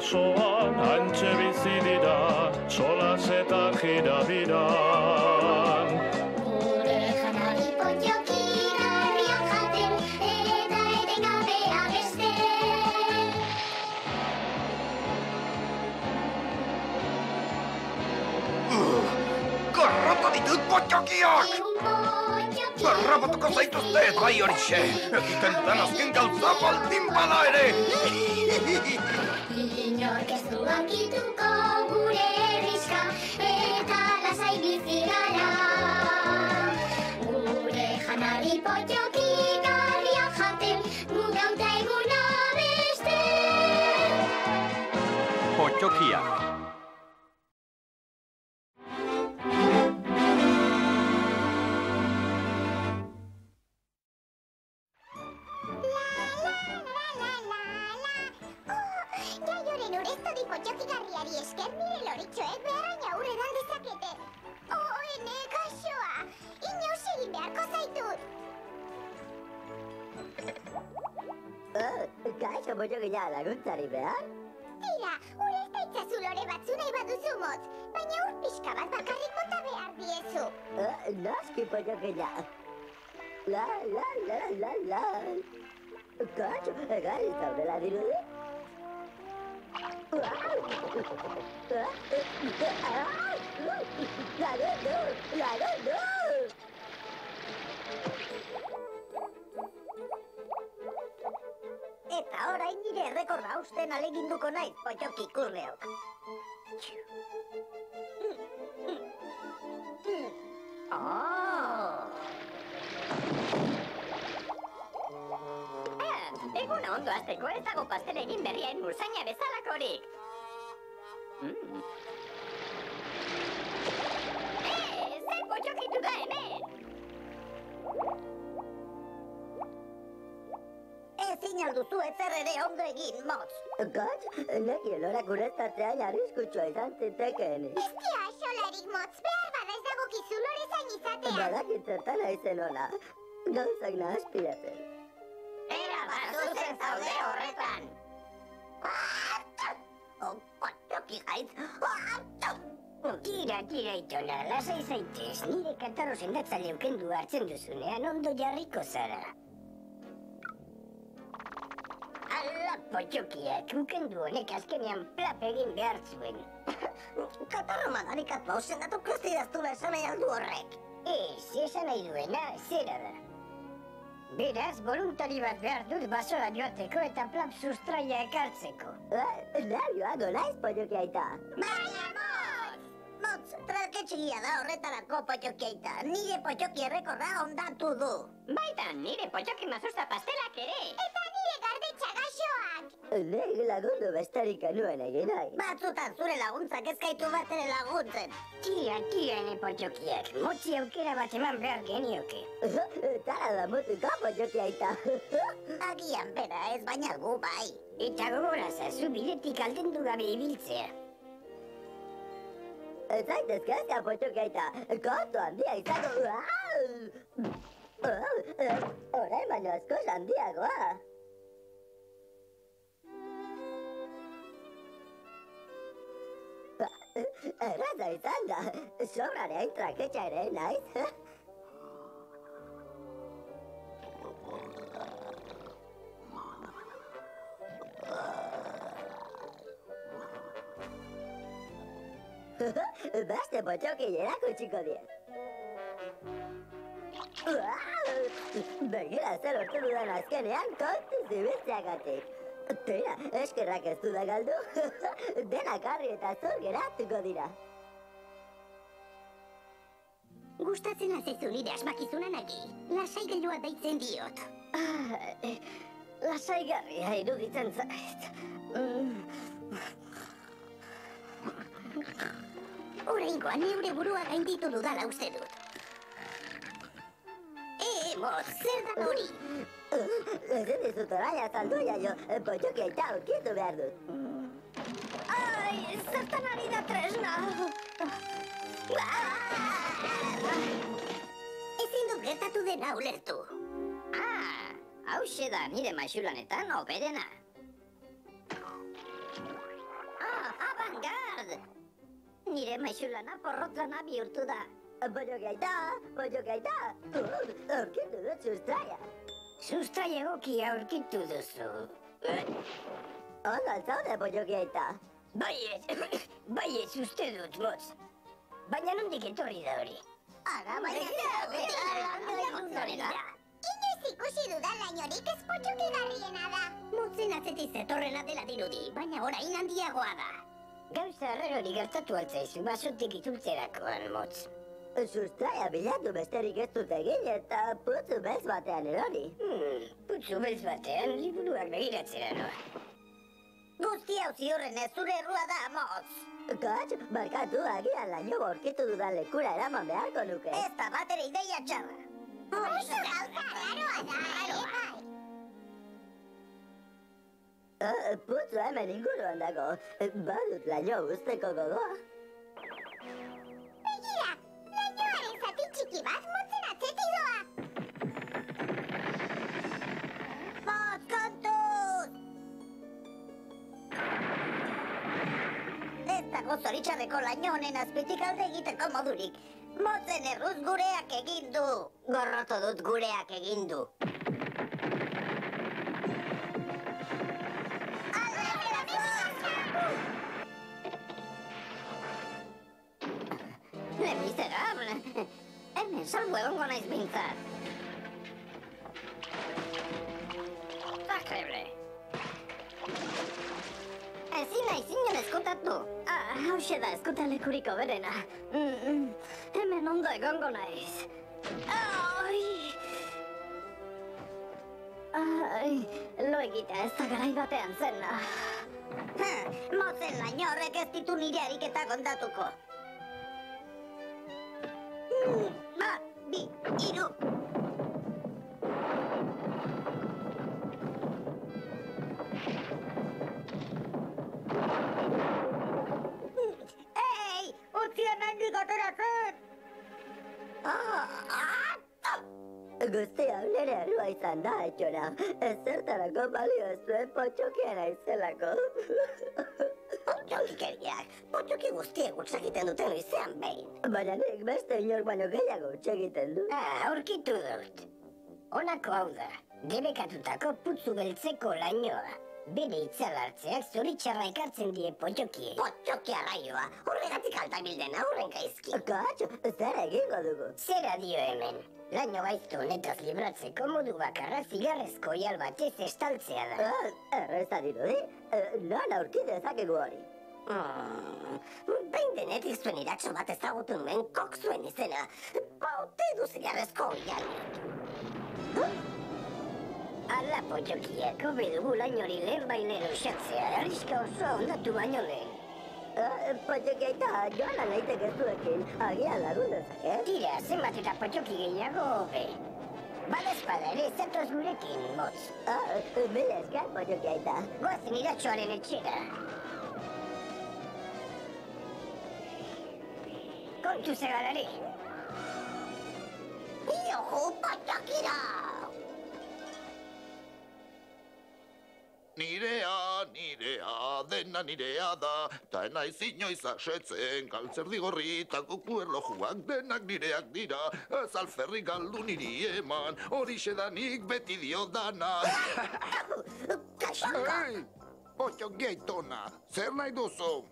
basoan hantxe bizi dira, solas eta jirabiran. Gure janari potioki garriak jaten, eta etengabe abesten. Garrapa ditut potiokiak! Garrapatuko zaituzte, bai horixe! Egiten dudan azken gauza baldin bada ere! Inork ez du ankituko gure herriska, eta lasai bizi gara. Gure janari potioki garriak jaten, gu gauta eguna besten. Potiokiak. Esker nire loritxoek beharrain aurre dal dezakete. Ene, kaixoa, inoz egin beharko zaitut. Kaixo potokila laguntzari behar? Tira, ure ez daitzazu lore batzu nahi baduzu motz, baina ur pixka bat bakarrik bota behar diezu. Noski potokila. La. Kaixo, egarri zaudela dirudi? Lagundu! Eta orain nire errekorra usten aleginduko naiz, potioki kurreok. Eguna ondo azteko ez dago pastel egin berrien murzaina bezalakorik. Zer potiokitu da hemen? Ezin alduzu ezer ere ondo egin, motz. Katz, nekien horak ureztatzean arriskutsua izan zitekeen. Ez dia axolarik motz, behar bada ez dagokizu lore zain izatea. Badakit zertan aizen ona, gauzak nahaspiratzen. Era zuzen zaude horretan. Potioki gaitz. Tira, itona, lasai zaitez. Nire katarro sendatzaile ukendu hartzen duzunean ondo jarriko zara. Ala, potiokiak, ukendu honek azkenean plap egin behar zuen. Katarro madarikatu hau sendatuko ez didaztuna esan nahi aldu horrek. Ez, esan nahi duena, zera da. Beraz, voluntari bat behar dut basora joateko eta plap sustraia ekartzeko. Nervioago naiz, potioki aita. Baina, motz! Motz, traketxegia da horretarako potioki aita. Nire potioki errekorra ondatu du. Baita, nire potioki mazusta pastelak ere. Eta nire gardetxa gaxoak. Nek lagundu besterik anuen egin nahi. Batzutan zure laguntzak ezkaitu bat ere laguntzen. Tira, ene potiokiak. Motzi aukera bat eman behar genioke. Tara da mutuko, potioki aita. Agian bera ez, baina gu bai. Eta gogorazazu bidetik aldendu gabe ibiltzea. Zaitez kezka, potioki aita. Kontu handia izango... Orain baino askoz handiagoa. Erraza izan da, sobrarein traketxa ere naiz. Beste potioki erakutsiko diet. Begira zer hortu dudan azkenean kontuz ibiltzeagatik. Tira, eskerrak ez duda galdu. Denak harri eta zor geratuko dira. Gustatzen azezu nire asmakizunan agi. Lasai gailua deitzen diot. Lasai garria iruditzen zait. Oraingoan neure burua gainditu dudala uste dut. Motz, zer da hori? Ezin dizut orain azaldu jaio, potioki aita aurkitu behar dut. Ai, zertan ari da tresna. Ezin dut gertatu dena ulertu. Hauxe da nire maixulanetan oberena. Nire maixulana porrotzana bihurtu da. Potxoki aita, aurkitu dut sustraia. Sustrai egokia aurkitu duzu. Ondo zaude, Potxoki aita. Baiez uste dut, motz. Baina nondik etorri da hori? Inoiz ikusi dudan lainorik ez potxokigarriena da. Motzen atzetiz etorrena dela dirudi, baina orain handiagoa da. Gauza arrarori gertatu altzaizu basotik itzultzerakoan, motz. Sustraia bilatu besterik ez dut egin eta putzu bez batean erori. Putzu bez batean liburuak begiratzera noa. Guzti hau ziurrenez zure errua da, motz. Katx, barkatu agian laino borkitu dudan lekura eraman beharko nuke. Ez da bat ere ideia txarra. Oso gauza raroa da, Putzu hemen inguruan dago. Badut laino usteko gogoa. Begira, lainoaren zati txiki bat motzen atzetik doa. Motz, kontuz! Ez dago zoritxarreko laino honen azpitik alde egiteko modurik. Motzen erruz gureak egin du. Gorroto dut gureak egin du. Le miserable. Hemen salbu egongo naiz bintzat. Zakreble. Ezin naiz inon eskutatu. Hauxe da eskutalekuriko berena. Hemen ondo egongo naiz. Lo egitea ez da garai batean zen. Motzen laino horrek ez ditu nire ariketa kontatuko. Bat, bi, hiru. Ei, utzi hemendik ateratzen! Guzti hau nire errua izan da, etxona. Ezertarako balio ez duen potxokiena izelako. Potxokikeriak, potxoki guztiek utz egiten duten izan behin. Baina nik beste inor baino gehiago utz egiten du. Aurkitu dut. Honako hau da, debekatutako putzu beltzeko lainoa. Bere itzal hartzeak zoritxarra ekartzen die potxokiei. Potxoki arraioa, horregatik altabilden aurren gaizki. Katx, zer egingo dugu? Zera dio hemen. Laino gaizto honetaz libratzeko modu bakarra zigarrezko oial batez estaltzea da. Erreza dirudi, non aurki dezakegu hori. Behin denetik zuen iratxo bat ezagutu nuen kok zuen izena. Baute du zigarrezko oial. Ala potxokiak, hobe dugu lainori lehen bailero usatzea, arriska osoa ondatu baino lehen. Potxoki aita, joan alaiteke zuekin, agian lagun dezake. Tira, zenbat eta potxoki gehiago hobe. Badezpada ere, zatoz gurekin, motz. Mila esker, potxoki aita. Goazen iratxoaren etxera. Kontu zegalari. Iohu, potxokira! Nirea, dena nirea da, ta naiz inoiz asetzen, galtzerdi gorritako kuerlojuak denak nireak dira, ez alferri galdu niri eman, horixe da nik beti dio dana. Kaxanka! Ei, potxoki aitona, zer nahi duzu?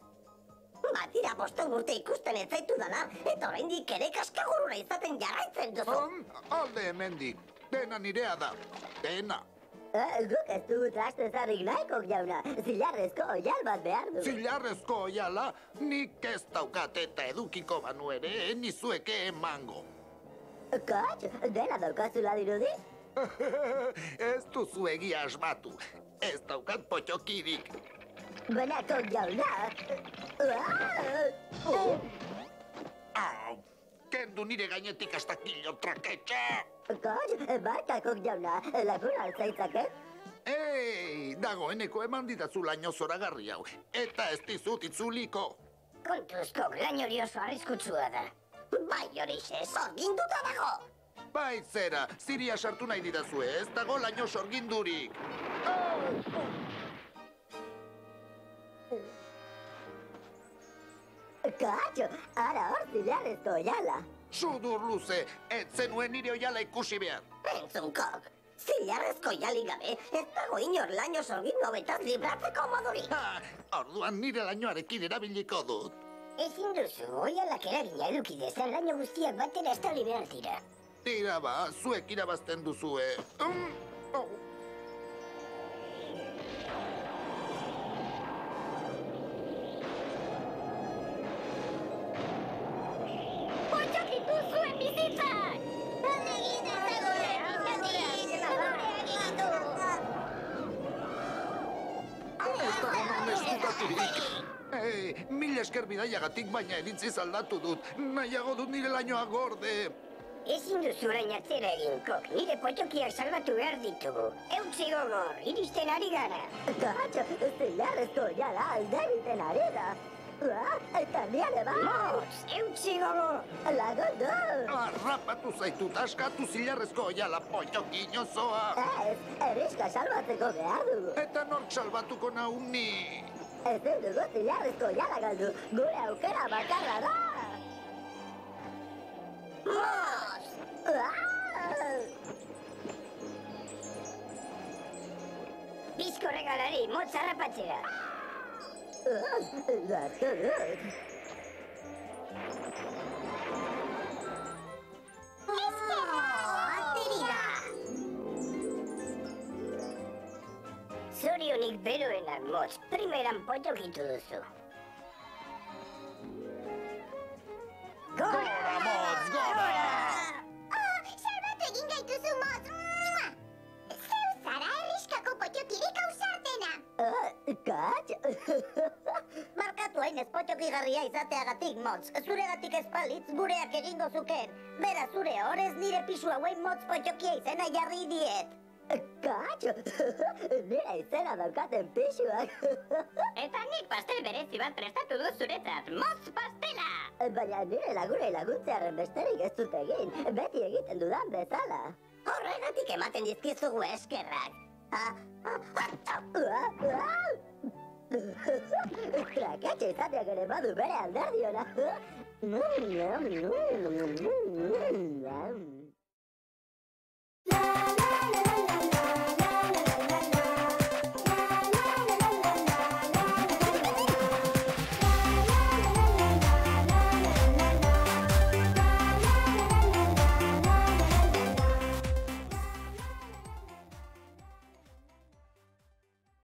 Batira bosten urte ikusten ez zaitu dana, eta oraindik ere kaskagurura izaten jarraitzen duzu. Alde hemendik, dena nirea da, dena. Guk ez dugu traste zarrik nahikok jauna, zilarrezko oial bat behar du. Zilarrezko oiala, nik ez daukat eta edukiko banu ere, nizueke emango. Katx, dena daukazula dirudi? Ez duzu egia asmatu, ez daukat potxokirik. Benakok jauna. Kendu nire gainetik astakillo traketxe! Katx, barkakok jauna, laguna altzaitzake? Ei, dagoeneko eman didazu laino zoragarri hau, eta ez dizut itzuliko. Kontuzko lainori oso arriskutsua da. Bai horixe, zorginduta dago. Bai zera, ziria sartu nahi didazue, ez dago laino sorgindurik. Katx, zilarrezko oiala. Sudur luze, ez zenuen nire oiala ikusi behar. Entzunkok, zilarrezko jalik gabe, ez dago inor laino sorgin nobetaz libratzeko modurik. Ha, orduan nire lainoarekin erabiliko dut. Ezin duzu, oialak eragina eduki dezan laino guztiak batera estali behar dira. Tira ba, zuek irabazten duzue. Oh. Potxokitu zuen bizitzak! Egin Mila esker bidaiagatik, baina iritziz aldatu dut. Nahiago dut nire lainoa gorde. Ezin duzu orain atzera egin, Kok. Nire potxokiak salbatu behar ditugu. Eutzi gogor, iristen ari gara. Katxo, zilarrezko oiala aldegiten ari da. Eta nire bai! Motz, eutzi gogor! Lagundu! Arrapatu zaitut, askatu zilarrezko oiala potxokin osoa. Ez, eriska salbatzeko behar dugu. Eta nork salbatuko nau ni. Ezin dugu zilarrezko oiala galdu, gure aukera bakarra da! Motz! Bizko regalari, motz harrapatzera. Lortu dut. Zorionik beroenak, motz. Primeran potxokitu duzu. Gora, motz, gora! Salbatu egin gaituzu, motz! Zeu zara herriskako potxokirik ausartena! Katxo! Markatu hain ez potxokigarria izateagatik, motz. Zuregatik espalitz gureak egingo zuken. Bera zure horrez nire pisu hauen motz potxokia izena jarri diet. Katxo! Nire izena daukaten pixuak. Eta nik pastel berezi bat prestatu dut zuretzat. Motz pastela! Baina nire lagunei laguntzearen besterik ez dut egin. Beti egiten dudan bezala. Horregatik ematen dizkizugu eskerrak. Traketxe izateak ere badu bere alderdiona.